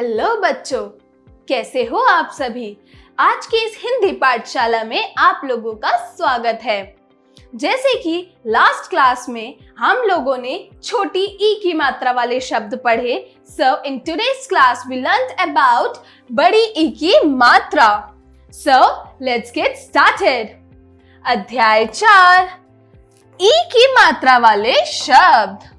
Hello बच्चों, कैसे हो आप सभी। आज की इस हिंदी पाठशाला में आप लोगों का स्वागत है। जैसे कि लास्ट क्लास में हम लोगों ने छोटी ई की मात्रा वाले शब्द पढ़े, so in today's class we learned about बड़ी ई की मात्रा। So let's get started. अध्याय 4, ई की मात्रा वाले शब्द।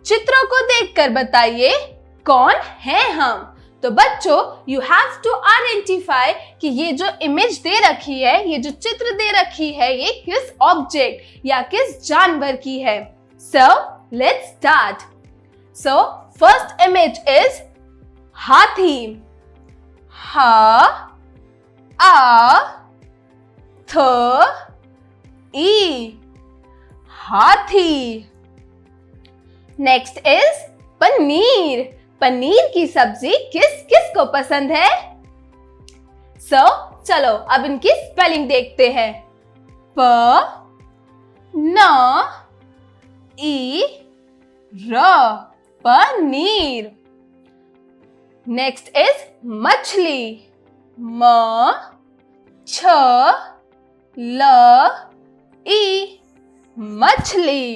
चित्रों को देखकर बताइए कौन है हम। तो बच्चों, यू हैव टू आइडेंटिफाई कि ये जो इमेज दे रखी है, ये जो चित्र दे रखी है, ये किस ऑब्जेक्ट या किस जानवर की है। So let's start. So first image is हाथी। हा आ थ ई हाथी। Next is paneer. पनीर की सब्जी किस किस को पसंद है? चलो अब इनकी स्पेलिंग देखते हैं। प न ई र पनीर। नेक्स्ट इज मछली। म छ ल ई मछली।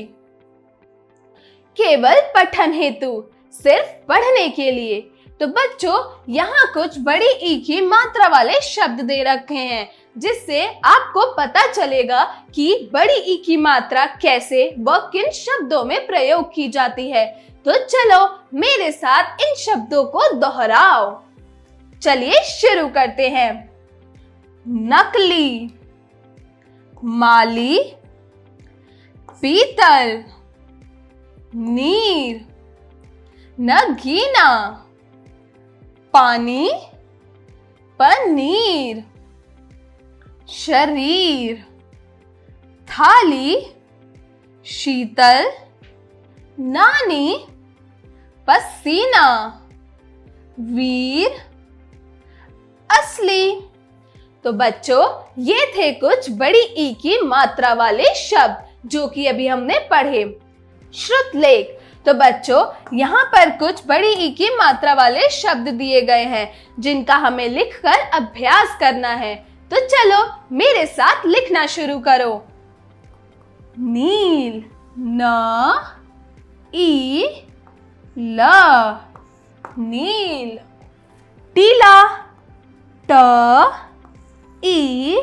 केवल पठन हेतु, सिर्फ पढ़ने के लिए। तो बच्चों, यहाँ कुछ बड़ी ई की मात्रा वाले शब्द दे रखे हैं, जिससे आपको पता चलेगा कि बड़ी ई की मात्रा कैसे व किन शब्दों में प्रयोग की जाती है। तो चलो मेरे साथ इन शब्दों को दोहराओ। चलिए शुरू करते हैं। नकली, माली, पीतल, नीर, नगीना, पानी, पनीर, शरीर, थाली, शीतल, नानी, पसीना, वीर, असली। तो बच्चों, ये थे कुछ बड़ी ई की मात्रा वाले शब्द जो कि अभी हमने पढ़े। श्रुतलेख। तो बच्चों, यहाँ पर कुछ बड़ी ई की मात्रा वाले शब्द दिए गए हैं, जिनका हमें लिखकर अभ्यास करना है। तो चलो मेरे साथ लिखना शुरू करो। नील, न ई ल, नील। टीला, ट ई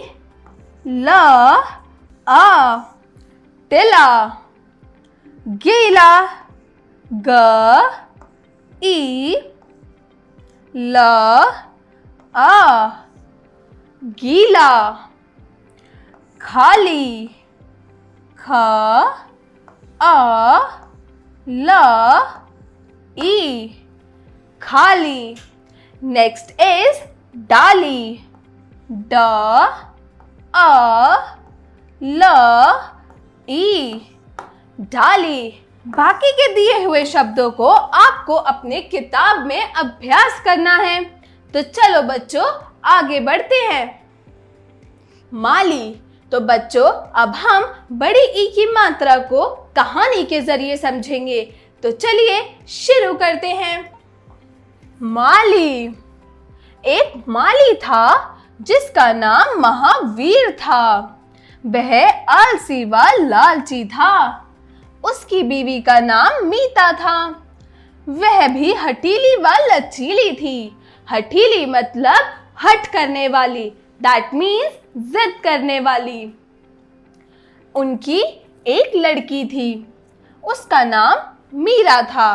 ल आ, टिला। गीला, ग ई ल आ, गीला। खाली, ख आ ल ई, खाली। नेक्स्ट इज डाली। ड आ ल ई, डाली। बाकी के दिए हुए शब्दों को आपको अपने किताब में अभ्यास करना है। तो चलो बच्चों आगे बढ़ते हैं। माली। तो बच्चों, अब हम बड़ी ई की मात्रा को कहानी के जरिए समझेंगे। तो चलिए शुरू करते हैं। माली। एक माली था जिसका नाम महावीर था। वह आलसी व लालची था। उसकी बीवी का नाम मीता था। वह भी हठीली व लचीली थी। हठीली मतलब हठ करने वाली, दैट मीन्स जिद करने वाली। उनकी एक लड़की थी, उसका नाम मीरा था।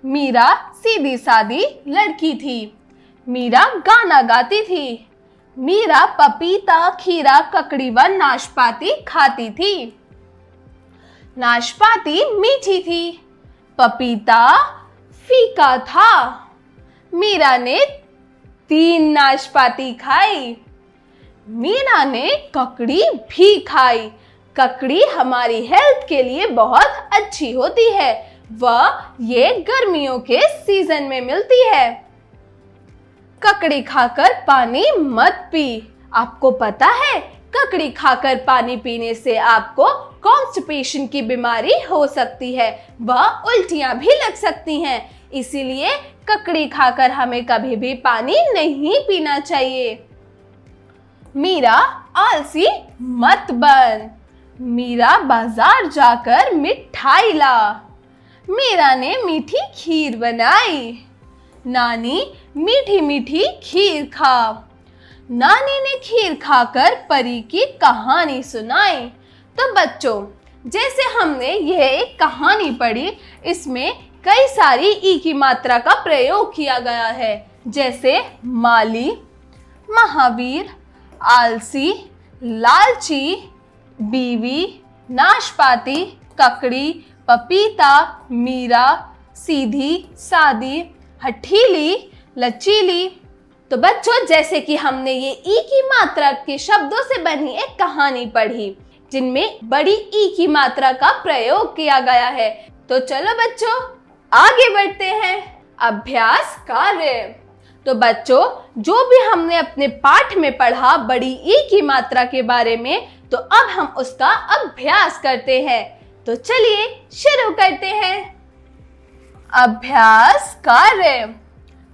मीरा सीधी सादी लड़की थी। मीरा गाना गाती थी। मीरा पपीता, खीरा, ककड़ी व नाशपाती खाती थी। नाशपाती मीठी थी, पपीता फीका था। मीरा ने 3 नाशपाती खाई। मीरा ने ककड़ी भी खाई। ककड़ी हमारी हेल्थ के लिए बहुत अच्छी होती है व ये गर्मियों के सीजन में मिलती है। ककड़ी खाकर पानी मत पी। आपको पता है ककड़ी खाकर पानी पीने से आपको कॉन्स्टिपेशन की बीमारी हो सकती है, वह उल्टियां भी लग सकती हैं। इसीलिए ककड़ी खाकर हमें कभी भी पानी नहीं पीना चाहिए। मीरा आलसी मत बन। मीरा बाजार जाकर मिठाई ला। मीरा ने मीठी खीर बनाई। नानी मीठी मीठी खीर खा। नानी ने खीर खाकर परी की कहानी सुनाई। तो बच्चों, जैसे हमने यह एक कहानी पढ़ी, इसमें कई सारी ई की मात्रा का प्रयोग किया गया है, जैसे माली, महावीर, आलसी, लालची, बीवी, नाशपाती, ककड़ी, पपीता, मीरा, सीधी, सादी, हठीली, लचीली। तो बच्चों, जैसे कि हमने ये ई की मात्रा के शब्दों से बनी एक कहानी पढ़ी, जिनमें बड़ी ई की मात्रा का प्रयोग किया गया है। तो चलो बच्चों, आगे बढ़ते हैं। अभ्यास कार्य। तो बच्चों, जो भी हमने अपने पाठ में पढ़ा बड़ी ई की मात्रा के बारे में, तो अब हम उसका अभ्यास करते हैं। तो चलिए शुरू करते हैं। अभ्यास कार्य।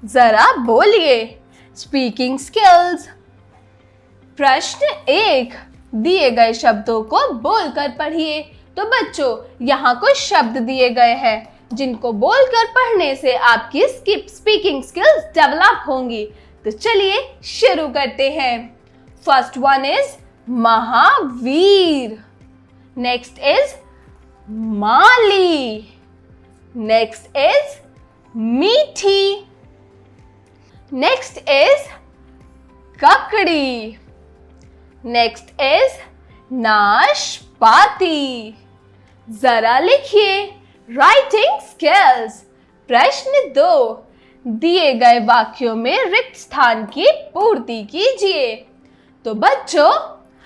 जरा बोलिए। Speaking skills. प्रश्न 1, दिए गए शब्दों को बोलकर पढ़िए। तो बच्चों, यहाँ कुछ शब्द दिए गए हैं, जिनको बोलकर पढ़ने से आपकी स्पीकिंग स्किल्स डेवलप होंगी। तो चलिए शुरू करते हैं। First one is Mahavir. Next is Mali. Next is मीठी। नेक्स्ट इज ककड़ी। नेक्स्ट इज नाशपाती। जरा लिखिए। Writing skills. प्रश्न 2, दिए गए वाक्यों में रिक्त स्थान की पूर्ति कीजिए। तो बच्चों,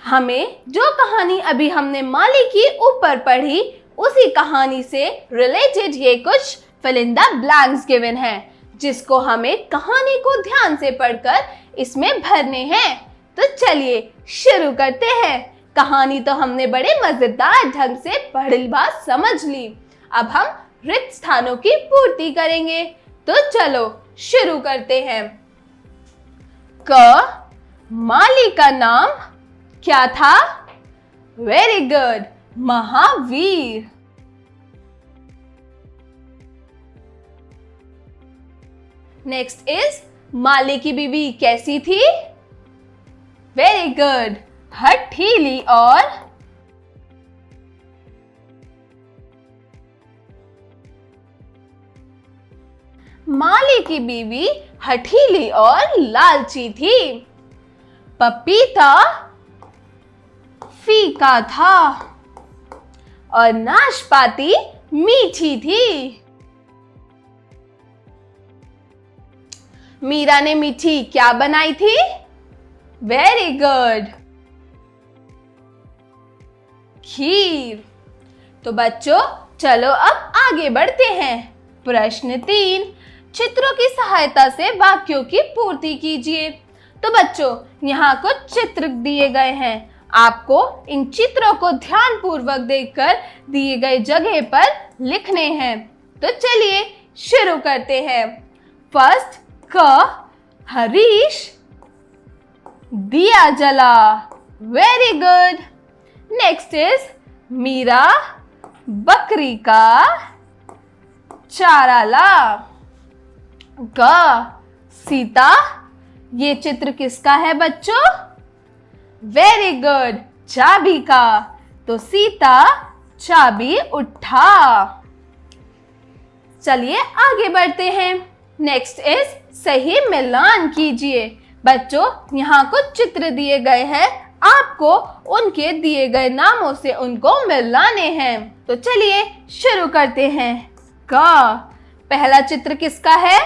हमें जो कहानी अभी हमने माली की ऊपर पढ़ी, उसी कहानी से रिलेटेड ये कुछ fill in the blanks given है, जिसको हमें कहानी को ध्यान से पढ़कर इसमें भरने हैं। तो चलिए शुरू करते हैं। कहानी तो हमने बड़े मजेदार ढंग से पढ़ी, बात समझ ली। अब हम रिक्त स्थानों की पूर्ति करेंगे। तो चलो शुरू करते हैं। क, माली का नाम क्या था? Very good, Mahavir. Next is, माली की बीवी कैसी थी? वेरी गुड, हठीली और माली की बीवी हठीली और लालची थी। पपीता फीका था और नाशपाती मीठी थी। मीरा ने मीठी क्या बनाई थी? वेरी गुड, खीर। तो बच्चों, चलो अब आगे बढ़ते हैं। प्रश्न 3, चित्रों की सहायता से वाक्यों की पूर्ति कीजिए। तो बच्चों, यहाँ कुछ चित्र दिए गए हैं। आपको इन चित्रों को ध्यानपूर्वक देखकर दिए गए जगह पर लिखने हैं। तो चलिए शुरू करते हैं। फर्स्ट, क, हरीश दिया जला। Very good. Next is, Meera बकरी का चारा ला। ग, सीता, ये चित्र किसका है बच्चों? वेरी गुड, चाबी का। तो सीता चाबी उठा। चलिए आगे बढ़ते हैं। नेक्स्ट इज, सही मिलान कीजिए। बच्चों, यहाँ कुछ चित्र दिए गए हैं, आपको उनके दिए गए नामों से उनको मिलाने हैं। तो चलिए शुरू करते हैं। क, पहला चित्र किसका है?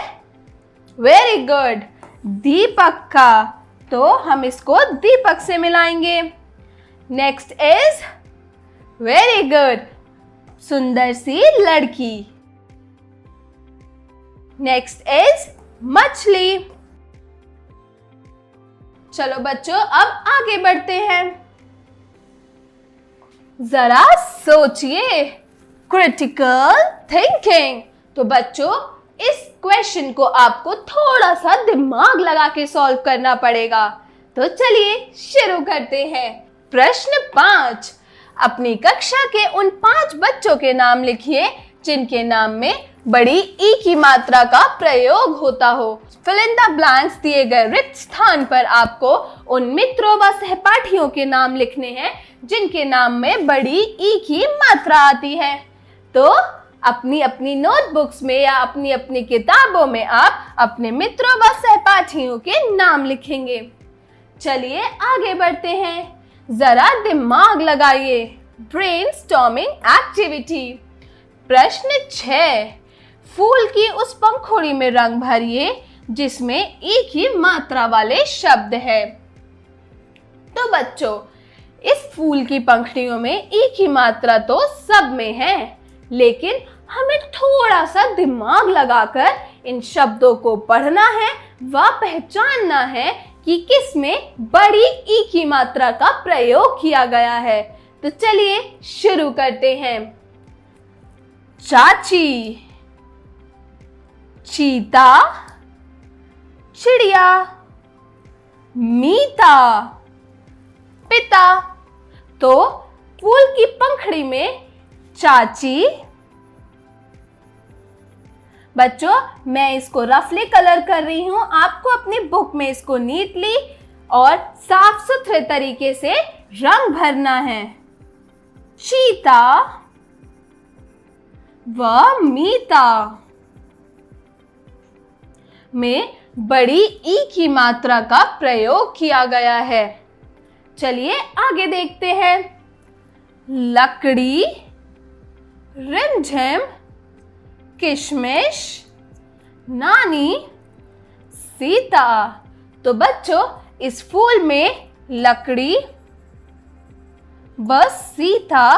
वेरी गुड, दीपक का। तो हम इसको दीपक से मिलाएंगे। नेक्स्ट इज, वेरी गुड, सुंदर सी लड़की। नेक्स्ट इज, मछली। चलो बच्चों, अब आगे बढ़ते हैं। जरा सोचिए, क्रिटिकल थिंकिंग। तो बच्चों, इस क्वेश्चन को आपको थोड़ा सा दिमाग लगा के सॉल्व करना पड़ेगा। तो चलिए शुरू करते हैं। प्रश्न 5, अपनी कक्षा के उन 5 बच्चों के नाम लिखिए जिनके नाम में बड़ी ई की मात्रा का प्रयोग होता हो। फिल इन द ब्लैंक्स दिए गए रिक्त स्थान पर आपको उन मित्रों व सहपाठियों के नाम लिखने हैं जिनके नाम में बड़ी ई की मात्रा आती है। तो अपनी अपनी नोटबुक्स में या अपनी अपनी किताबों में आप अपने मित्रों व सहपाठियों के नाम लिखेंगे। चलिए आगे बढ़ते हैं, जरा दिमाग लगाइए। Brainstorming activity. प्रश्न 6, फूल की उस पंखुड़ी में रंग भरिए जिसमें ई की मात्रा वाले शब्द है। तो बच्चों, इस फूल की पंखुड़ियों में ई की मात्रा तो सब में है, लेकिन हमें थोड़ा सा दिमाग लगाकर इन शब्दों को पढ़ना है व पहचानना है कि किस में बड़ी ई की मात्रा का प्रयोग किया गया है। तो चलिए शुरू करते हैं। चाची, चीता, चिड़िया, मीता, पिता। तो फूल की पंखुड़ी में चाची। बच्चों, मैं इसको रफली कलर कर रही हूं, आपको अपनी बुक में इसको नीटली और साफ सुथरे तरीके से रंग भरना है। चीता व मीता में बड़ी ई की मात्रा का प्रयोग किया गया है। चलिए आगे देखते हैं। लकड़ी, रिमझिम, किशमिश, नानी, सीता। तो बच्चों, इस फूल में लकड़ी व सीता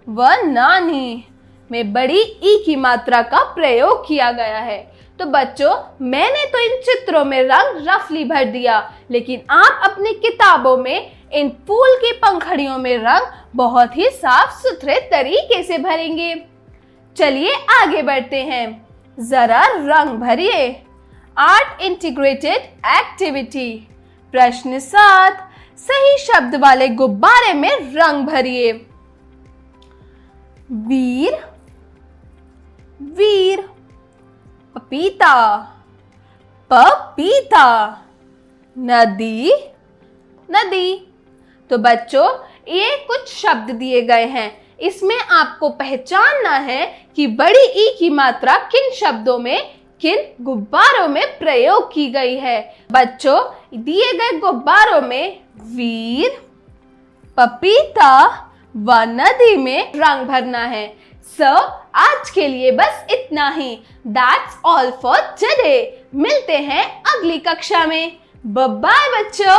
व नानी में बड़ी ई की मात्रा का प्रयोग किया गया है। तो बच्चों, मैंने तो इन चित्रों में रंग रफली भर दिया, लेकिन आप अपनी किताबों में इन फूल की पंखुड़ियों में रंग बहुत ही साफ सुथरे तरीके से भरेंगे। चलिए आगे बढ़ते हैं, जरा रंग भरिए। Art integrated activity. प्रश्न 7, सही शब्द वाले गुब्बारे में रंग भरिए। वीर, वीर, पपीता, पपीता, नदी, नदी। तो बच्चों, ये कुछ शब्द दिए गए हैं, इसमें आपको पहचानना है कि बड़ी ई की मात्रा किन शब्दों में, किन गुब्बारों में प्रयोग की गई है। बच्चों, दिए गए गुब्बारों में वीर, पपीता व नदी में रंग भरना है। आज के लिए बस इतना ही। That's all for today। मिलते हैं अगली कक्षा में। बाय बाय बच्चों।